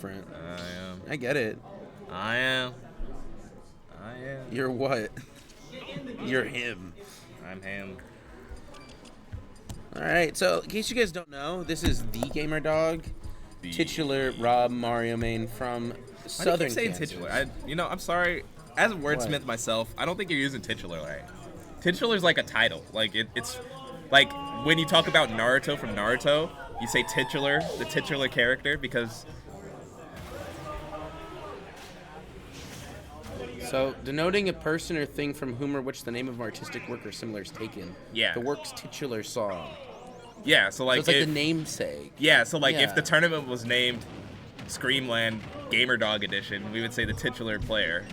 different. I am. I get it. I am. You're what? You're him. I'm him. All right. So, in case you guys don't know, this is the Gamerdog, titular Rob Mario main from Southern Kansas. Kansas. Titular. I'm sorry. As a wordsmith myself, I don't think you're using titular right. Titular's like a title. Like it's like when you talk about Naruto from Naruto, you say titular, the titular character, because. So, denoting a person or thing from whom or which the name of an artistic work or similar is taken. Yeah. The work's titular song. Yeah, so like it's like the namesake. Yeah, so like Yeah. if the tournament was named SCREAMLAND Gamerdog Edition, we would say the titular player.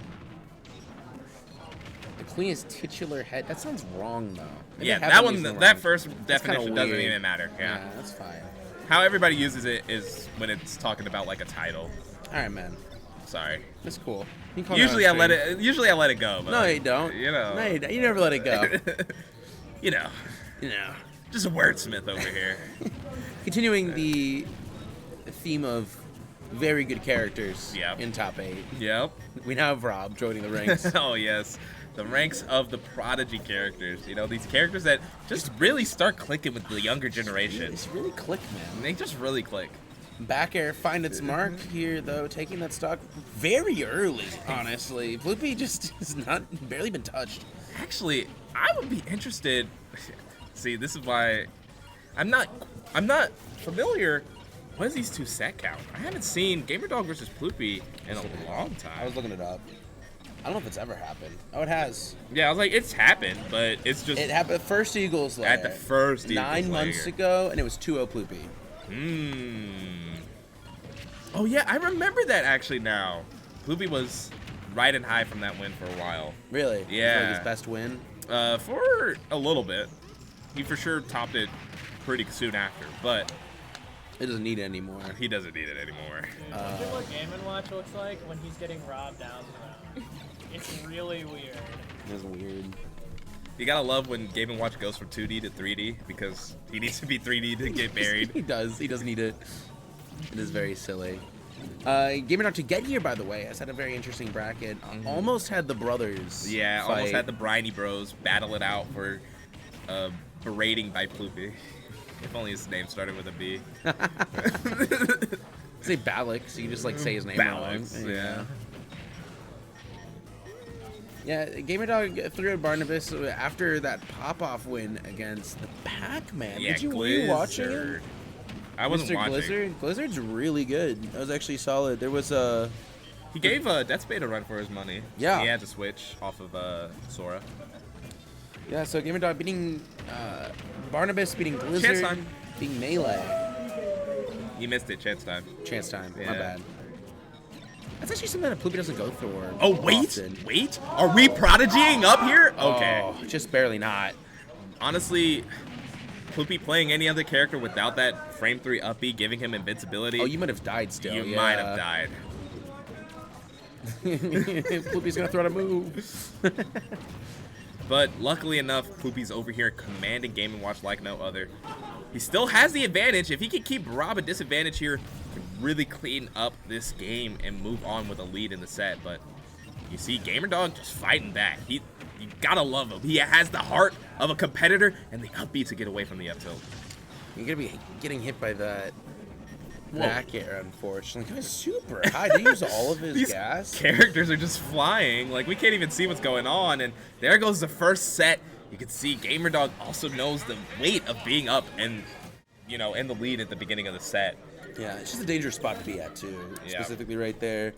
The queen is titular head. That sounds wrong though. Maybe Yeah, I have that been one, using it that wrong. first That's kinda definition doesn't weird. even matter. Yeah. That's fine. How everybody uses it is when it's talking about like a title. All right, man. Sorry. That's cool. You can call me Usually on I let stream. it. Usually I let it go. But No, you don't. You know. No, you never let it go. You know. You know. Just a wordsmith over here. Continuing the theme of very good characters Yep. in top 8. Yep. We now have Rob joining the ranks. Oh yes. The ranks of the prodigy characters. You know, these characters that just really start clicking with the younger generation. It's really click, man. They just really click. Back air find its mark here, though, taking that stock very early, honestly. Ploopy just has barely been touched. Actually, I would be interested. See, this is why I'm not familiar. What is these two set count? I haven't seen Gamerdog versus Ploopy in a long time. I was looking it up. I don't know if it's ever happened. Oh, it has. Yeah, I was like, it's happened, but it's just It happened at first Eagles layer. at the first Eagles 9 months layer. ago, and it was 2-0 Ploopy. Oh yeah, I remember that actually now. Ploopy was riding high from that win for a while. Really? Yeah. Like his best win? For a little bit. He for sure topped it pretty soon after, but It doesn't need it anymore. he doesn't need it anymore. Look at what Game & Watch looks like when he's getting robbed down the road. It's really weird. That's weird. You gotta love when Game & Watch goes from 2D to 3D because he needs to be 3D to get married. He does. He does need it. It is very silly. Gamerdog to get here, by the way, has had a very interesting bracket. Almost had the brothers. Yeah, fight. almost had the Briny Bros battle it out for berating by Ploopy. If only his name started with a B. Say Balak, so you just like say his name Balance, wrong. yeah. Yeah, Gamerdog threw at Barnabas after that pop-off win against the Pac-Man. Yeah, were you watching it? Blizzard. I wasn't Mr. watching. Blizzard? Blizzard's really good. That was actually solid. There was a... He gave Deathspade a run for his money. Yeah. He had to switch off of Sora. Yeah, so Gamerdog beating Barnabas, beating Blizzard, Chance time. beating Melee. You missed it, chance time. Chance time. My Yeah. bad. That's actually something that Ploopy doesn't go for. Oh, wait! often. Wait! Are we prodigying up here? Okay. Oh, just barely not. Honestly, Ploopy playing any other character without that frame 3 up B giving him invincibility, Oh, you might have died still. you yeah. might have died. Ploopy's gonna throw out a move. But luckily enough, Ploopy's over here commanding Game & Watch like no other. He still has the advantage. If he can keep Rob a disadvantage here, he can really clean up this game and move on with a lead in the set. But you see Gamerdog just fighting back. You gotta love him. He has the heart of a competitor and the up B to get away from the up tilt. You're gonna be getting hit by that Whoa. back air, unfortunately. He's super high. Did he use all of his These gas? characters are just flying. Like, we can't even see what's going on. And there goes the first set. You can see Gamerdog also knows the weight of being up and, you know, in the lead at the beginning of the set. Yeah, it's just a dangerous spot to be at, too. Yeah. Specifically right there.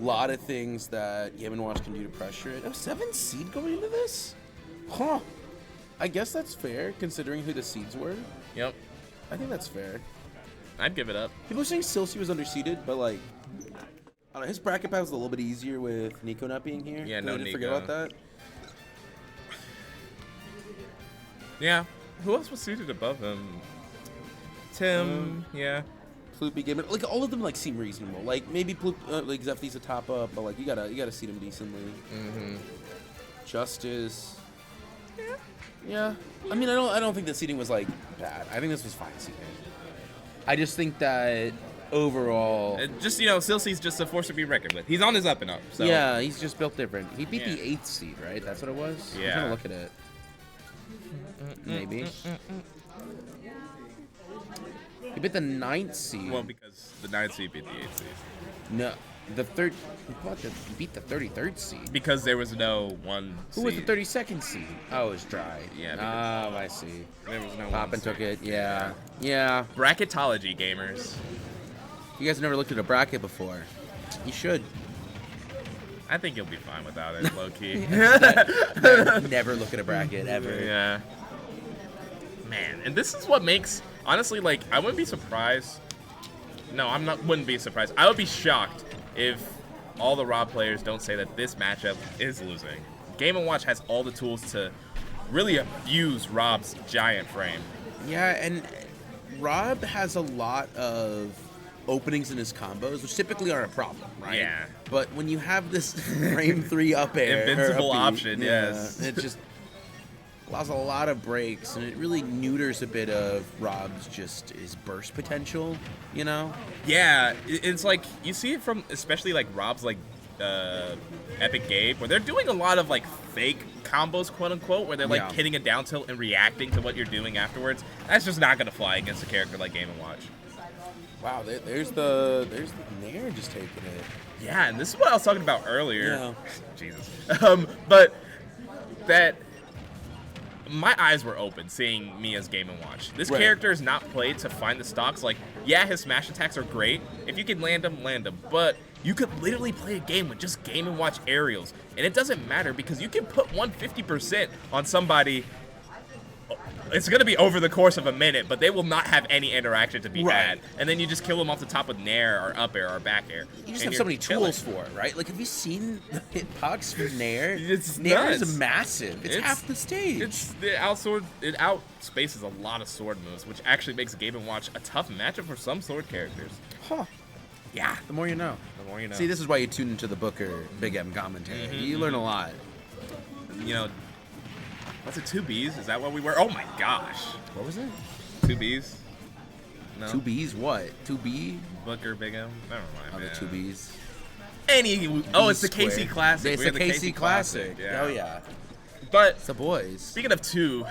A lot of things that Game & Watch can do to pressure it. Oh, 7 seed going into this? Huh. I guess that's fair, considering who the seeds were. Yep. I think that's fair. I'd give it up. People are saying Silsey was underseeded, but, like, I don't know, his bracket path was a little bit easier with Nico not being here. Yeah, I no didn't forget Nico. about that. Yeah. Who else was seated above him? Tim. Yeah. Ploopy game, like all of them like seem reasonable. Like maybe like Zephy's a top up, but like you gotta seed him decently. Justice. Yeah. I mean, I don't think the seating was like bad. I think this was fine seating. I just think that overall. Just, you know, Silsey's just a force to be reckoned with. He's on his up and up. So. Yeah, he's just built different. He beat the 8th seed, right? That's what it was? Yeah. I'm trying to look at it. Maybe. He beat the 9th seed. Well, because the 9th seed beat the 8th seed. No, the third. He beat the 33rd seed. Because there was no 1 seed. Who was the 32nd seed? Oh, it was Dry. Yeah. Oh, I see. There was no Poppin 1 took seed. it. Yeah. Yeah. Bracketology, gamers. You guys have never looked at a bracket before. You should. I think you'll be fine without it, low key. Never look at a bracket ever. Yeah. Man, and this is what makes, honestly, like, I wouldn't be surprised. No, wouldn't be surprised. I would be shocked if all the Rob players don't say that this matchup is losing. Game & Watch has all the tools to really abuse Rob's giant frame. Yeah, and Rob has a lot of openings in his combos, which typically are a problem, right? Yeah. But when you have this frame 3 up air, Invincible or up B, option, yes. it just allows a lot of breaks, and it really neuters a bit of Rob's his burst potential, you know? Yeah, it's like, you see it from, especially like Rob's like Epic Gabe, where they're doing a lot of like fake combos, quote unquote, where they're like hitting a down tilt and reacting to what you're doing afterwards. That's just not gonna fly against a character like Game & Watch. Wow, there's the Nair just taking it. Yeah, and this is what I was talking about earlier. Yeah. Jesus. But that my eyes were open seeing me as Game & Watch. This character is not played to find the stocks. Like, yeah, his smash attacks are great. If you can land them, land them. But you could literally play a game with just Game & Watch aerials. And it doesn't matter because you can put 150% on somebody. It's going to be over the course of a minute, but they will not have any interaction to be had. And then you just kill them off the top with Nair or up air or back air. You just have so many tools for it, right? Like, have you seen the hitbox for Nair? Nair nuts. is massive. It's half the stage. It outspaces a lot of sword moves, which actually makes Game & Watch a tough matchup for some sword characters. Huh. Yeah. The more you know. The more you know. See, this is why you tune into the Booker Big M commentary. You learn a lot. You know, what's it, 2 Bs? Is that what we were? Oh my gosh. What was it? 2 Bs? No. 2 Bs what? 2B? Booker, Big M? Never mind. Oh, the man. 2 Bs. It's the KC Classic. It's We're the KC Classic. Yeah. Oh, yeah. But It's the boys. speaking of 2,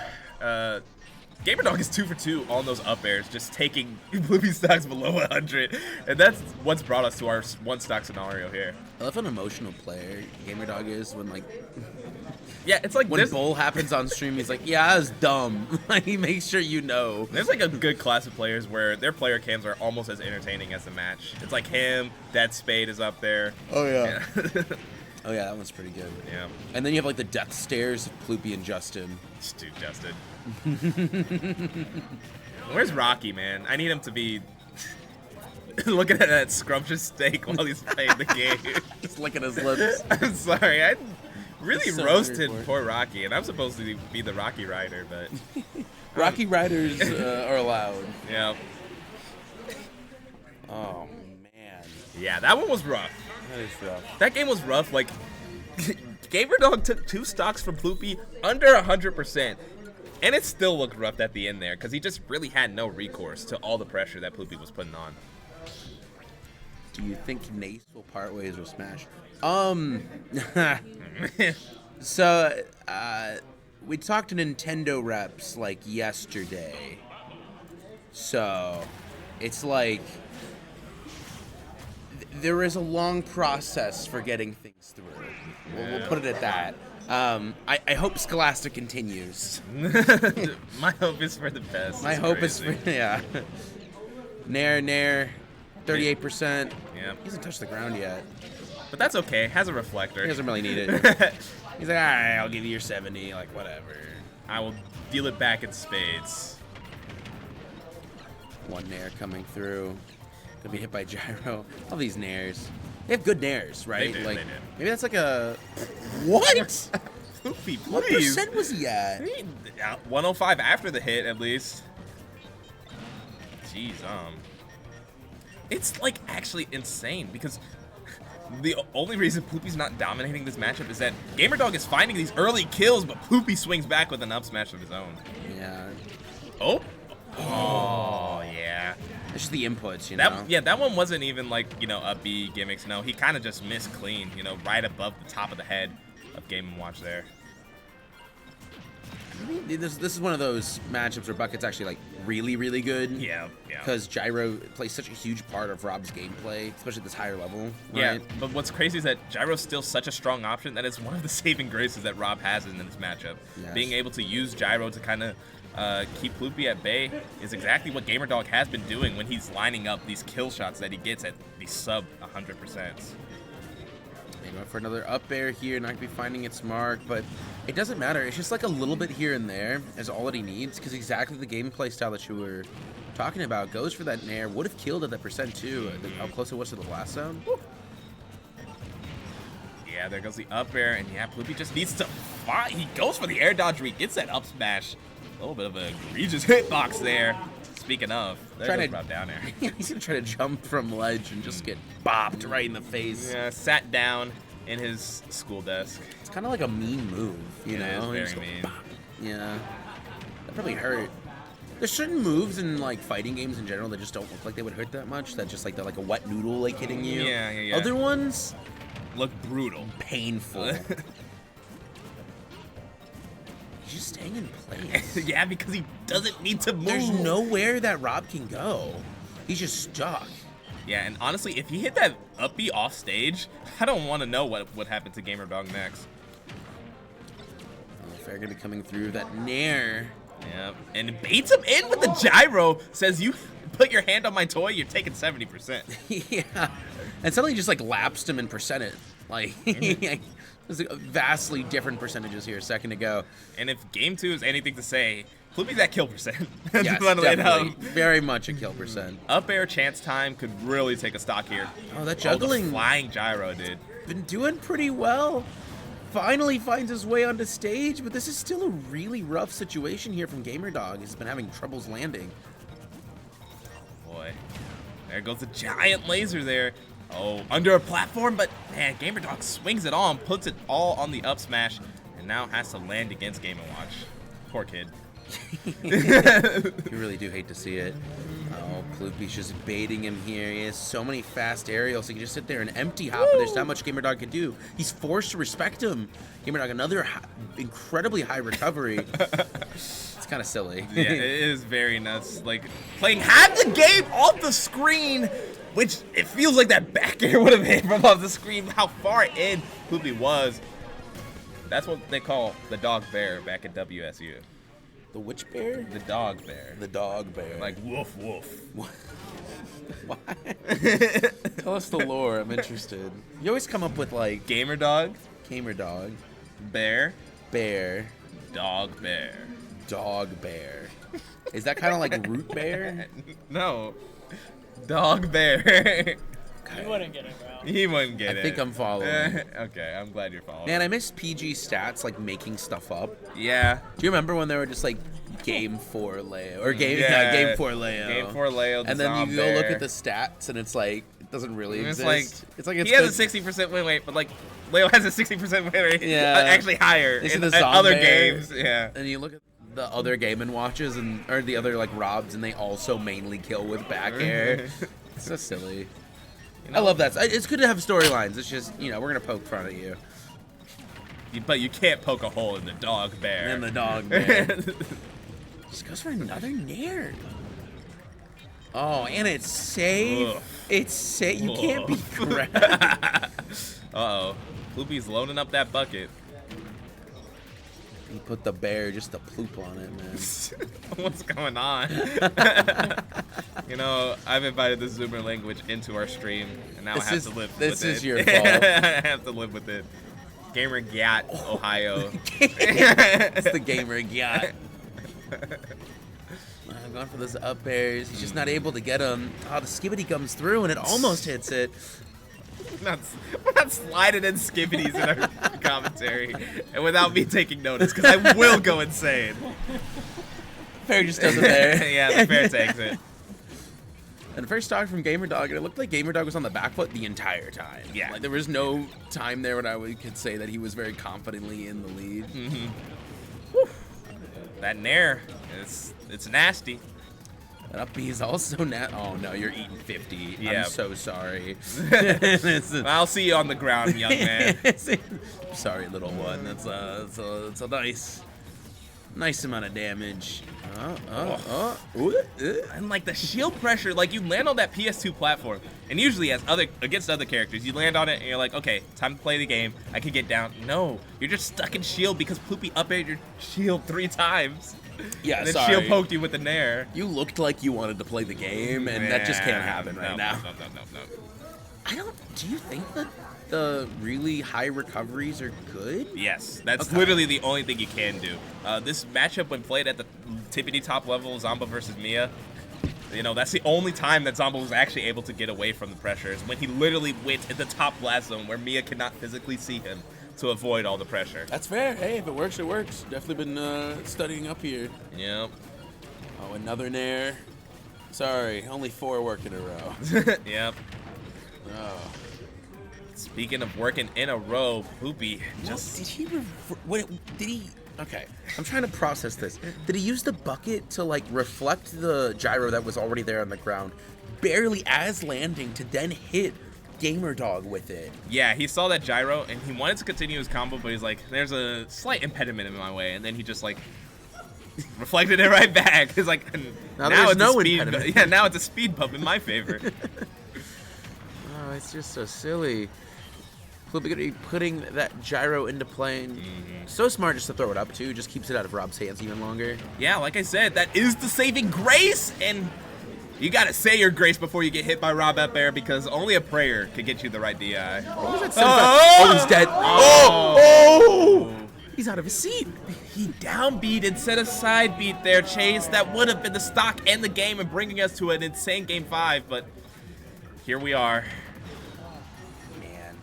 Gamerdog is 2 for 2 on those up airs, just taking Ploopy stocks below 100. And that's what's brought us to our 1 stock scenario here. I love an emotional player Gamerdog is when, like, Yeah, it's like when Bull happens on stream, he's like, yeah, I was dumb. Like, he makes sure you know. There's like a good class of players where their player cams are almost as entertaining as the match. It's like him, Dead Spade is up there. Oh, yeah. Oh, yeah, that one's pretty good. Yeah. And then you have, like, the death stares of Ploopy and Justin. Dude, Justin. Where's Rocky, man? I need him to be looking at that scrumptious steak while he's playing the game. Just licking his lips. I'm sorry. I really So roasted weird. poor Rocky, and I'm supposed to be the Rocky rider, but Rocky Riders are allowed. yeah. Oh, man. Yeah, that one was rough. That is rough. That game was rough. Like, Gamerdog took 2 stocks from Ploopy under 100%. And it still looked rough at the end there because he just really had no recourse to all the pressure that Ploopy was putting on. Do you think Nace will part ways with Smash? So, we talked to Nintendo reps, like, yesterday. So, it's like, there is a long process for getting things through. We'll put it at that. I hope Scholastic continues. My hope is for the best. My hope is for, yeah. Nair, 38%. Yeah. He hasn't touched the ground yet. But that's okay. Has a reflector. He doesn't really need it. He's like, all right, I'll give you your 70, like, whatever. I will deal it back in spades. One Nair coming through. Gonna be hit by Gyro. All these Nairs. They have good Nairs, right? They do, like, they do. Maybe that's like a... What? Ploopy, What please. percent was he at? 105 after the hit, at least. Jeez, it's like actually insane because the only reason Ploopy's not dominating this matchup is that Gamerdog is finding these early kills, but Ploopy swings back with an up smash of his own. Yeah. Oh, yeah. It's just the inputs, you know? Yeah, that one wasn't even like, you know, up B gimmicks. No, he kind of just missed clean, you know, right above the top of the head of Game & Watch there. I mean, this is one of those matchups where Bucket's actually like really good. Yeah. Because gyro plays such a huge part of Rob's gameplay, especially at this higher level. Yeah, Right? but what's crazy is that gyro's still such a strong option that it's one of the saving graces that Rob has in this matchup. Yes. Being able to use gyro to kind of keep Ploopy at bay is exactly what Gamerdog has been doing when he's lining up these kill shots that he gets at the sub 100%. They go for another up air here, not gonna be finding its mark, but it doesn't matter. It's just like a little bit here and there is all that he needs, because exactly the gameplay style that you were talking about goes for that nair. Would have killed at that percent too. How close it was to the blast zone. Woo. Yeah, there goes the up air, and yeah, Ploopy just needs to fight. He goes for the air dodge read, gets that up smash. A little bit of a egregious hitbox there. Speaking of, there goes Rob down there. He's gonna try to jump from ledge and just get bopped right in the face. Yeah, sat down in his school desk. It's kind of like a mean move, you know? It You is just very go mean. bop. Yeah, that probably hurt. There's certain moves in like fighting games in general that just don't look like they would hurt that much. That just like they're like a wet noodle like hitting you. Yeah. Other ones, Look brutal. painful. He's just staying in place. Yeah, because he doesn't need to move. There's nowhere that Rob can go. He's just stuck. Yeah, and honestly, if he hit that up B off stage, I don't want to know what would happen to Gamerdog next. Oh, Fair gonna be coming through that nair. Yeah, and baits him in with the gyro. Says, you put your hand on my toy, you're taking 70%. Yeah, and suddenly just like lapsed him in percentage. Like, there's like vastly different percentages here a second ago. And if game 2 is anything to say, Ploopy's at kill percent. Yes, definitely. Very much a kill percent. Up air chance time could really take a stock here. Oh, that Oh, juggling the flying gyro, dude. been doing pretty well. Finally finds his way onto stage, but this is still a really rough situation here from Gamerdog. He's been having troubles landing. Boy, there goes the giant laser there. Oh, under a platform, but man, Gamerdog swings it on, puts it all on the up smash, and now has to land against Game & Watch. Poor kid. You really do hate to see it. Oh, Ploopy's just baiting him here. He has so many fast aerials. He can just sit there and empty hop, and there's not much Gamerdog can do. He's forced to respect him. Gamerdog, another incredibly high recovery. It's kind of silly. Yeah, it is very nuts. Like, playing half the game off the screen, which it feels like that back air would have hit from off the screen, how far in Ploopy was. That's what they call the dog bear back at WSU. The which bear? The dog bear. The dog bear. Like, woof, woof. What? Tell us the lore. I'm interested. You always come up with like Gamerdog, Gamerdog, bear, bear, dog bear. dog bear. Is that kind of like root bear? No. Dog bear. You wouldn't get it, bro. He wouldn't get it. I think I'm following. Okay, I'm glad you're following. Man, I miss PG stats like making stuff up. Yeah. Do you remember when they were just like game 4 Leo or game Yeah. game 4 Leo? Game 4 Leo, the And then you go Zombear. look at the stats and it's like it doesn't really And exist. It's like it's he has good. a 60% win rate, but like Leo has a 60% win rate. Yeah. Actually higher This in is the other Zombear. games. Yeah. And you look at the other Game & Watches and or the other like Robs, and they also mainly kill with back air. It's so silly. I love that. It's good to have storylines. It's just, you know, we're gonna poke fun at you. But you can't poke a hole in the dog bear. And the dog bear. Just goes for another nair. Oh, and it's safe. Ugh. It's safe. You can't be grabbed. Uh-oh. Ploopy's loading up that bucket. He put the bear just to ploop on it, man. What's going on? You know, I've invited the Zoomer language into our stream, and now I have to live with it. This is your fault. I have to live with it. Gamer Gat, Ohio. It's the gamer yacht. I'm going for those up airs. He's just not able to get him. Oh, the skibbity comes through and it almost hits it. We're not sliding in skibbities in our commentary, and without me taking notice, because I will go insane. Fair just does it there. Yeah, the fair takes it. And first talk from Gamerdog, and it looked like Gamerdog was on the back foot the entire time. Yeah. Like, there was no time there when I could say that he was very confidently in the lead. That nair, it's nasty. That up B is also now. Oh no, you're eating 50. Yeah. I'm so sorry. I'll see you on the ground, young man. Sorry, little one. That's a nice amount of damage. And like the shield pressure, like you land on that PS2 platform, and usually against other characters, you land on it and you're like, okay, time to play the game. I can get down. No, you're just stuck in shield because Ploopy up-aired your shield 3 times. Yeah, and then sorry. shield poked you with the nair. You looked like you wanted to play the game, and that just can't happen right now. No. Do you think that the really high recoveries are good? Yes, that's Okay. literally the only thing you can do. This matchup, when played at the tippity top level, Zomba versus Mia, you know, that's the only time that Zomba was actually able to get away from the pressure, is when he literally went in the top blast zone where Mia cannot physically see him to avoid all the pressure. That's fair. Hey, if it works, it works. Definitely been studying up here. Yep. Oh, another nair. Sorry, only 4 work in a row. Yep. Oh. Speaking of working in a row, Ploopy just... Did he? Did he? Okay, I'm trying to process this. Did he use the bucket to like reflect the gyro that was already there on the ground, barely as landing, to then hit Gamerdog with it? Yeah, he saw that gyro and he wanted to continue his combo, but he's like, there's a slight impediment in my way, and then he just like reflected it right back. He's like, Now there's it's no a speed impediment. yeah, now it's a speed bump in my favor. Oh, it's just so silly. Ploopy gonna be putting that gyro into play. So smart just to throw it up too. Just keeps it out of Rob's hands even longer. Yeah, like I said, that is the saving grace, and you gotta say your grace before you get hit by Rob up air, because only a prayer can get you the right DI. What was that? Oh, he's dead. Oh! He's out of his seat. He downbeat instead of side beat there, Chase. That would have been the stock and the game and bringing us to an insane game 5, but here we are. Man,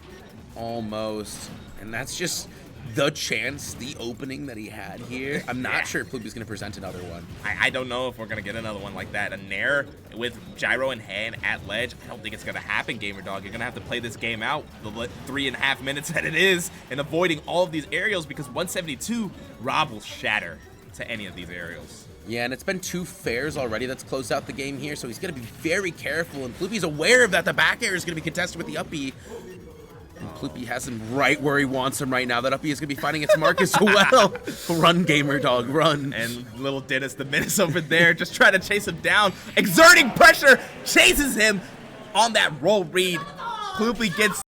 almost. And that's just the chance, the opening that he had here. I'm not sure if Ploopy's going to present another one. I don't know if we're going to get another one like that. A nair with gyro in hand at ledge. I don't think it's going to happen, Gamerdog. You're going to have to play this game out the 3.5 minutes that it is and avoiding all of these aerials, because 172, Rob will shatter to any of these aerials. Yeah, and it's been 2 fairs already that's closed out the game here, so he's going to be very careful, and Ploopy's aware of that. The back air is going to be contested with the up B. And Ploopy has him right where he wants him right now. That up B is going to be finding its mark as well. Run, Gamerdog, run. And little Dennis the Menace over there just trying to chase him down. Exerting pressure, chases him on that roll read. Ploopy gets